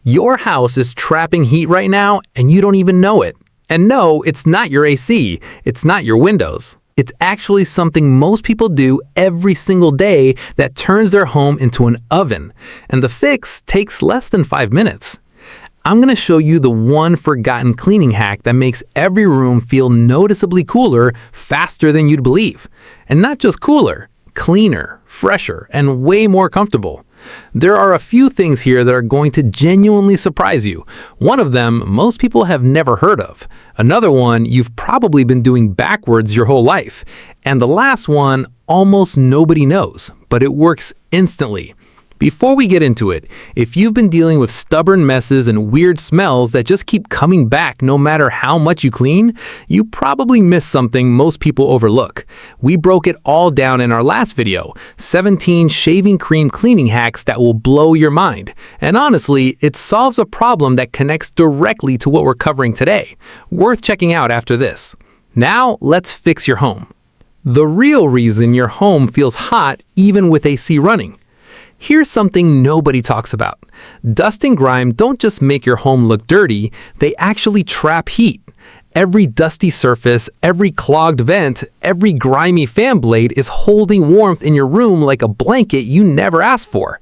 Your house is trapping heat right now and you don't even know it. And no, it's not your AC, it's not your windows. It's actually something most people do every single day that turns their home into an oven. And the fix takes less than 5 minutes. I'm going to show you the one forgotten cleaning hack that makes every room feel noticeably cooler faster than you'd believe. And not just cooler, cleaner, fresher, and way more comfortable. There are a few things here that are going to genuinely surprise you. One of them most people have never heard of. Another one you've probably been doing backwards your whole life. And the last one almost nobody knows, but it works instantly. Before we get into it, if you've been dealing with stubborn messes and weird smells that just keep coming back no matter how much you clean, you probably missed something most people overlook. We broke it all down in our last video, 17 shaving cream cleaning hacks that will blow your mind. And honestly, it solves a problem that connects directly to what we're covering today. Worth checking out after this. Now, let's fix your home. The real reason your home feels hot even with AC running. Here's something nobody talks about. Dust and grime don't just make your home look dirty, they actually trap heat. Every dusty surface, every clogged vent, every grimy fan blade is holding warmth in your room like a blanket you never asked for.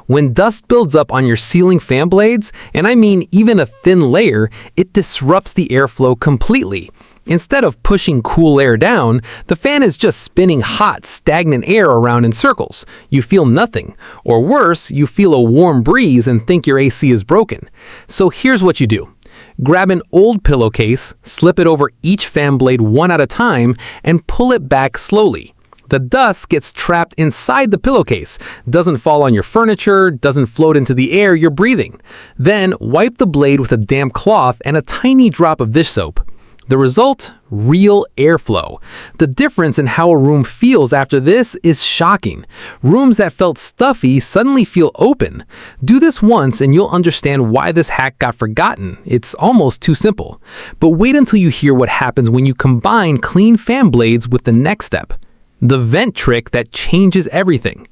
When dust builds up on your ceiling fan blades, and I mean even a thin layer, it disrupts the airflow completely. Instead of pushing cool air down, the fan is just spinning hot, stagnant air around in circles. You feel nothing. Or worse, you feel a warm breeze and think your AC is broken. So here's what you do. Grab an old pillowcase, slip it over each fan blade one at a time, and pull it back slowly. The dust gets trapped inside the pillowcase, doesn't fall on your furniture, doesn't float into the air you're breathing. Then wipe the blade with a damp cloth and a tiny drop of dish soap. The result? Real airflow. The difference in how a room feels after this is shocking. Rooms that felt stuffy suddenly feel open. Do this once and you'll understand why this hack got forgotten. It's almost too simple. But wait until you hear what happens when you combine clean fan blades with the next step. The vent trick that changes everything.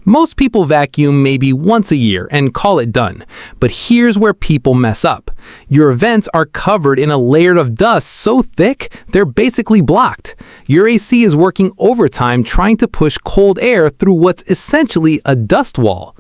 Most people vacuum maybe once a year and call it done. But here's where people mess up. Your vents are covered in a layer of dust so thick, they're basically blocked. Your AC is working overtime trying to push cold air through what's essentially a dust wall.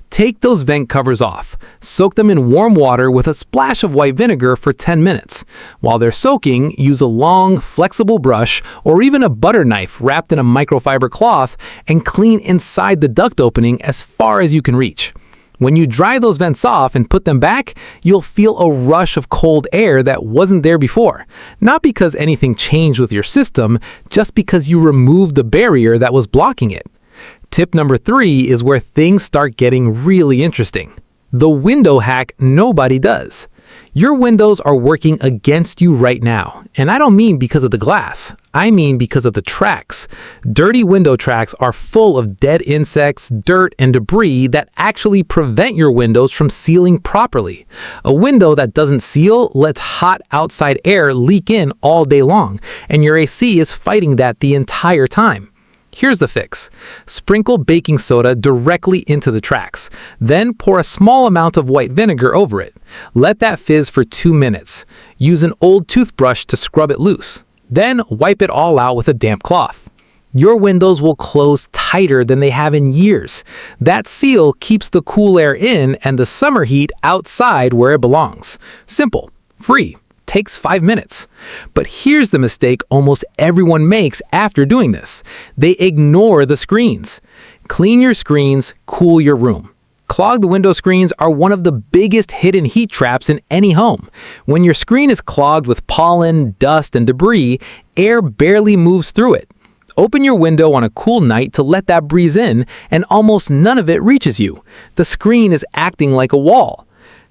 Take those vent covers off. Soak them in warm water with a splash of white vinegar for 10 minutes. While they're soaking, use a long, flexible brush or even a butter knife wrapped in a microfiber cloth and clean inside the duct opening as far as you can reach. When you dry those vents off and put them back, you'll feel a rush of cold air that wasn't there before. Not because anything changed with your system, just because you removed the barrier that was blocking it. Tip number 3 is where things start getting really interesting. The window hack nobody does. Your windows are working against you right now. And I don't mean because of the glass. I mean because of the tracks. Dirty window tracks are full of dead insects, dirt, and debris that actually prevent your windows from sealing properly. A window that doesn't seal lets hot outside air leak in all day long, and your AC is fighting that the entire time. Here's the fix. Sprinkle baking soda directly into the tracks. Then pour a small amount of white vinegar over it. Let that fizz for 2 minutes. Use an old toothbrush to scrub it loose. Then wipe it all out with a damp cloth. Your windows will close tighter than they have in years. That seal keeps the cool air in and the summer heat outside where it belongs. Simple. Free. Takes 5 minutes. But here's the mistake almost everyone makes after doing this. They ignore the screens. Clean your screens, cool your room. Clogged window screens are one of the biggest hidden heat traps in any home. When your screen is clogged with pollen, dust, and debris, air barely moves through it. Open your window on a cool night to let that breeze in, and almost none of it reaches you. The screen is acting like a wall.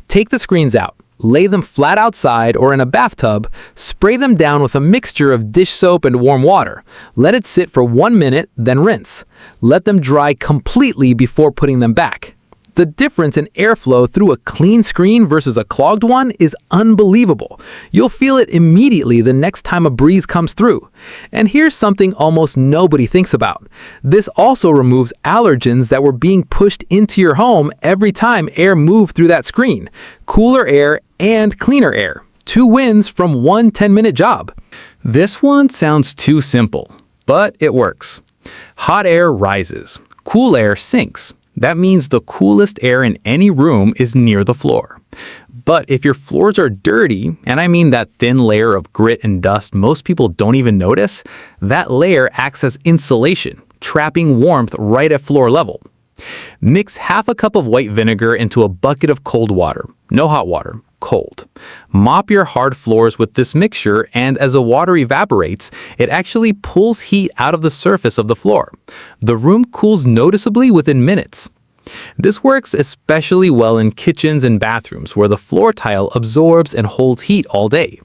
Take the screens out. Lay them flat outside or in a bathtub, spray them down with a mixture of dish soap and warm water. Let it sit for 1 minute, then rinse. Let them dry completely before putting them back. The difference in airflow through a clean screen versus a clogged one is unbelievable. You'll feel it immediately the next time a breeze comes through. And here's something almost nobody thinks about. This also removes allergens that were being pushed into your home every time air moved through that screen. Cooler air and cleaner air. 2 wins from one 10-minute job. This one sounds too simple, but it works. Hot air rises. Cool air sinks. That means the coolest air in any room is near the floor. But if your floors are dirty, and I mean that thin layer of grit and dust most people don't even notice, that layer acts as insulation, trapping warmth right at floor level. Mix half a cup of white vinegar into a bucket of cold water. No hot water, cold. Mop your hard floors with this mixture, and as the water evaporates, it actually pulls heat out of the surface of the floor. The room cools noticeably within minutes. This works especially well in kitchens and bathrooms where the floor tile absorbs and holds heat all day.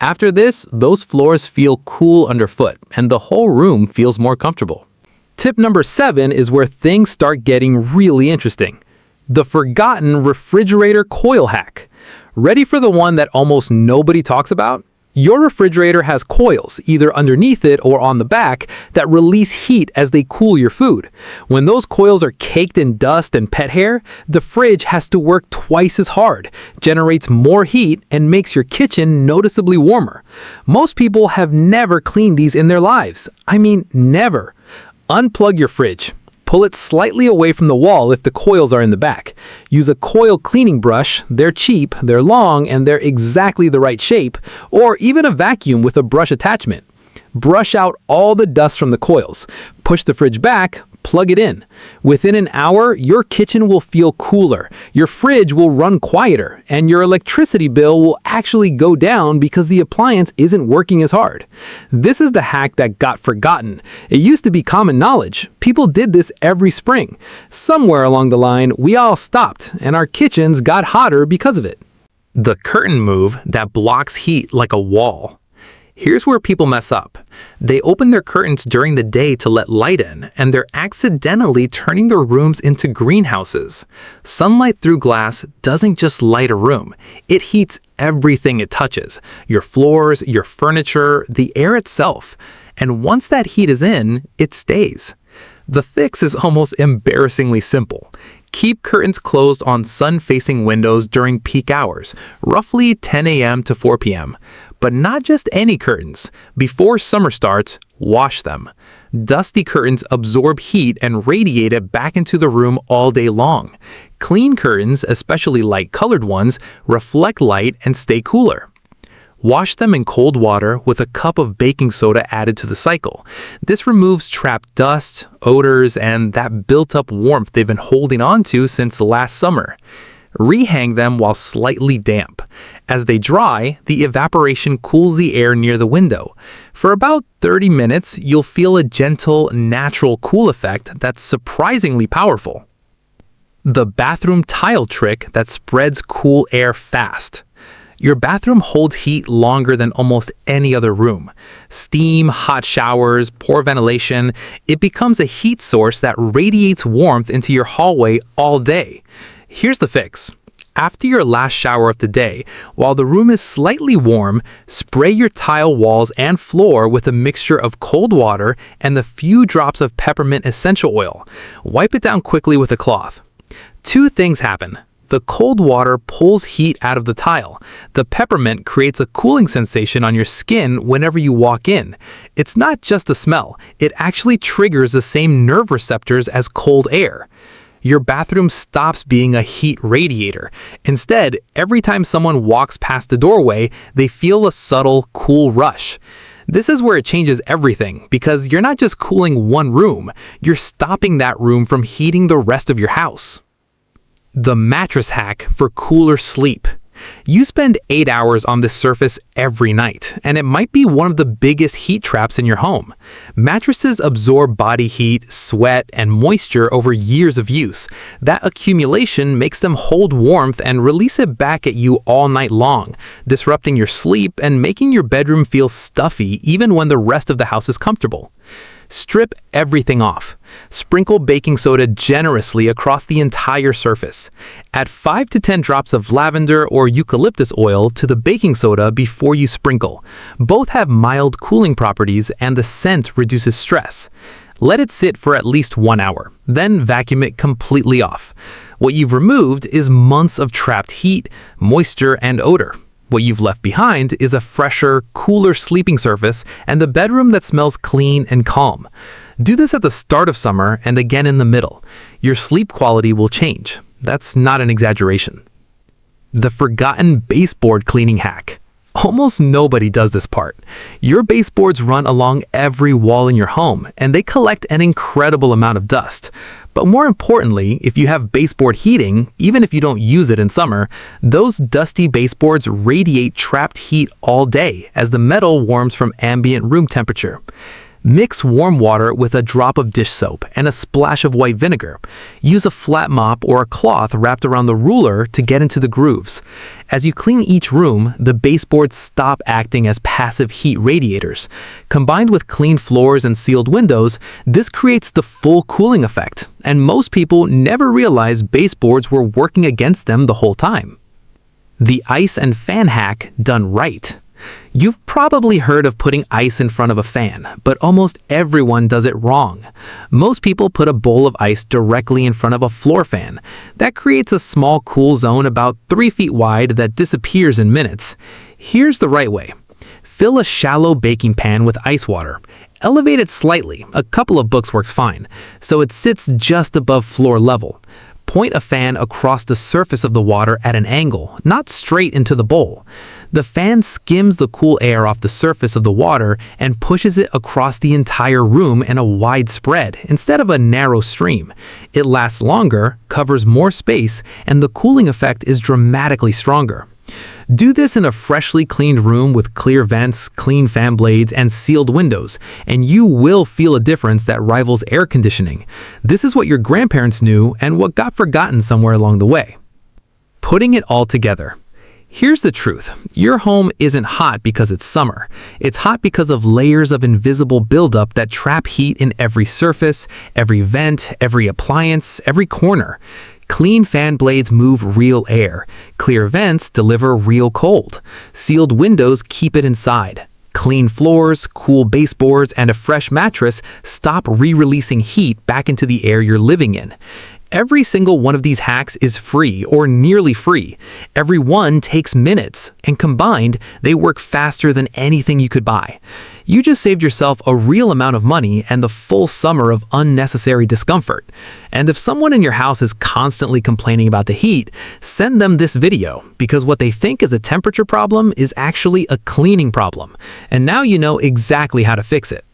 After this, those floors feel cool underfoot, and the whole room feels more comfortable. Tip number 7 is where things start getting really interesting. The forgotten refrigerator coil hack. Ready for the one that almost nobody talks about? Your refrigerator has coils, either underneath it or on the back, that release heat as they cool your food. When those coils are caked in dust and pet hair, the fridge has to work twice as hard, generates more heat, and makes your kitchen noticeably warmer. Most people have never cleaned these in their lives. I mean, never. Unplug your fridge. Pull it slightly away from the wall if the coils are in the back. Use a coil cleaning brush. They're cheap, they're long, and they're exactly the right shape, or even a vacuum with a brush attachment. Brush out all the dust from the coils. Push the fridge back, plug it in. Within an hour, your kitchen will feel cooler, your fridge will run quieter, and your electricity bill will actually go down because the appliance isn't working as hard. This is the hack that got forgotten. It used to be common knowledge. People did this every spring. Somewhere along the line, we all stopped, and our kitchens got hotter because of it. The curtain move that blocks heat like a wall. Here's where people mess up. They open their curtains during the day to let light in, and they're accidentally turning their rooms into greenhouses. Sunlight through glass doesn't just light a room. It heats everything it touches. Your floors, your furniture, the air itself. And once that heat is in, it stays. The fix is almost embarrassingly simple. Keep curtains closed on sun-facing windows during peak hours, roughly 10 a.m. to 4 p.m. But not just any curtains. Before summer starts, wash them. Dusty curtains absorb heat and radiate it back into the room all day long. Clean curtains, especially light-colored ones, reflect light and stay cooler. Wash them in cold water with a cup of baking soda added to the cycle. This removes trapped dust, odors, and that built-up warmth they've been holding on to since last summer. Rehang them while slightly damp. As they dry, the evaporation cools the air near the window. For about 30 minutes, you'll feel a gentle, natural cool effect that's surprisingly powerful. The bathroom tile trick that spreads cool air fast. Your bathroom holds heat longer than almost any other room. Steam, hot showers, poor ventilation, it becomes a heat source that radiates warmth into your hallway all day. Here's the fix. After your last shower of the day, while the room is slightly warm, spray your tile walls and floor with a mixture of cold water and a few drops of peppermint essential oil. Wipe it down quickly with a cloth. 2 things happen. The cold water pulls heat out of the tile. The peppermint creates a cooling sensation on your skin whenever you walk in. It's not just a smell. It actually triggers the same nerve receptors as cold air. Your bathroom stops being a heat radiator. Instead, every time someone walks past the doorway, they feel a subtle, cool rush. This is where it changes everything, because you're not just cooling one room, you're stopping that room from heating the rest of your house. The mattress hack for cooler sleep. You spend 8 hours on this surface every night, and it might be one of the biggest heat traps in your home. Mattresses absorb body heat, sweat, and moisture over years of use. That accumulation makes them hold warmth and release it back at you all night long, disrupting your sleep and making your bedroom feel stuffy even when the rest of the house is comfortable. Strip everything off. Sprinkle baking soda generously across the entire surface. Add 5 to 10 drops of lavender or eucalyptus oil to the baking soda before you sprinkle. Both have mild cooling properties and the scent reduces stress. Let it sit for at least 1 hour, then vacuum it completely off. What you've removed is months of trapped heat, moisture, and odor. What you've left behind is a fresher, cooler sleeping surface and the bedroom that smells clean and calm. Do this at the start of summer and again in the middle. Your sleep quality will change. That's not an exaggeration. The forgotten baseboard cleaning hack. Almost nobody does this part. Your baseboards run along every wall in your home, and they collect an incredible amount of dust. But more importantly, if you have baseboard heating, even if you don't use it in summer, those dusty baseboards radiate trapped heat all day as the metal warms from ambient room temperature. Mix warm water with a drop of dish soap and a splash of white vinegar. Use a flat mop or a cloth wrapped around the ruler to get into the grooves. As you clean each room, the baseboards stop acting as passive heat radiators. Combined with clean floors and sealed windows, this creates the full cooling effect, and most people never realize baseboards were working against them the whole time. The ice and fan hack done right. You've probably heard of putting ice in front of a fan, but almost everyone does it wrong. Most people put a bowl of ice directly in front of a floor fan. That creates a small cool zone about 3 feet wide that disappears in minutes. Here's the right way. Fill a shallow baking pan with ice water. Elevate it slightly, a couple of books works fine, so it sits just above floor level. Point a fan across the surface of the water at an angle, not straight into the bowl. The fan skims the cool air off the surface of the water and pushes it across the entire room in a wide spread instead of a narrow stream. It lasts longer, covers more space, and the cooling effect is dramatically stronger. Do this in a freshly cleaned room with clear vents, clean fan blades, and sealed windows, and you will feel a difference that rivals air conditioning. This is what your grandparents knew and what got forgotten somewhere along the way. Putting it all together. Here's the truth. Your home isn't hot because it's summer. It's hot because of layers of invisible buildup that trap heat in every surface, every vent, every appliance, every corner. Clean fan blades move real air. Clear vents deliver real cold. Sealed windows keep it inside. Clean floors, cool baseboards, and a fresh mattress stop re-releasing heat back into the air you're living in. Every single one of these hacks is free or nearly free. Every one takes minutes, and combined, they work faster than anything you could buy. You just saved yourself a real amount of money and the full summer of unnecessary discomfort. And if someone in your house is constantly complaining about the heat, send them this video, because what they think is a temperature problem is actually a cleaning problem. And now you know exactly how to fix it.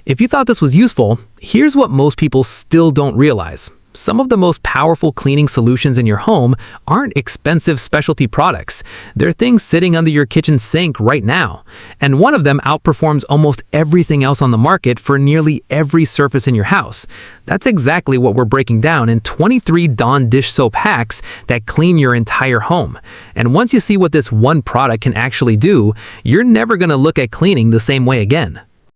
If you thought this was useful, here's what most people still don't realize. Some of the most powerful cleaning solutions in your home aren't expensive specialty products. They're things sitting under your kitchen sink right now. And one of them outperforms almost everything else on the market for nearly every surface in your house. That's exactly what we're breaking down in 23 Dawn dish soap hacks that clean your entire home. And once you see what this one product can actually do, you're never going to look at cleaning the same way again.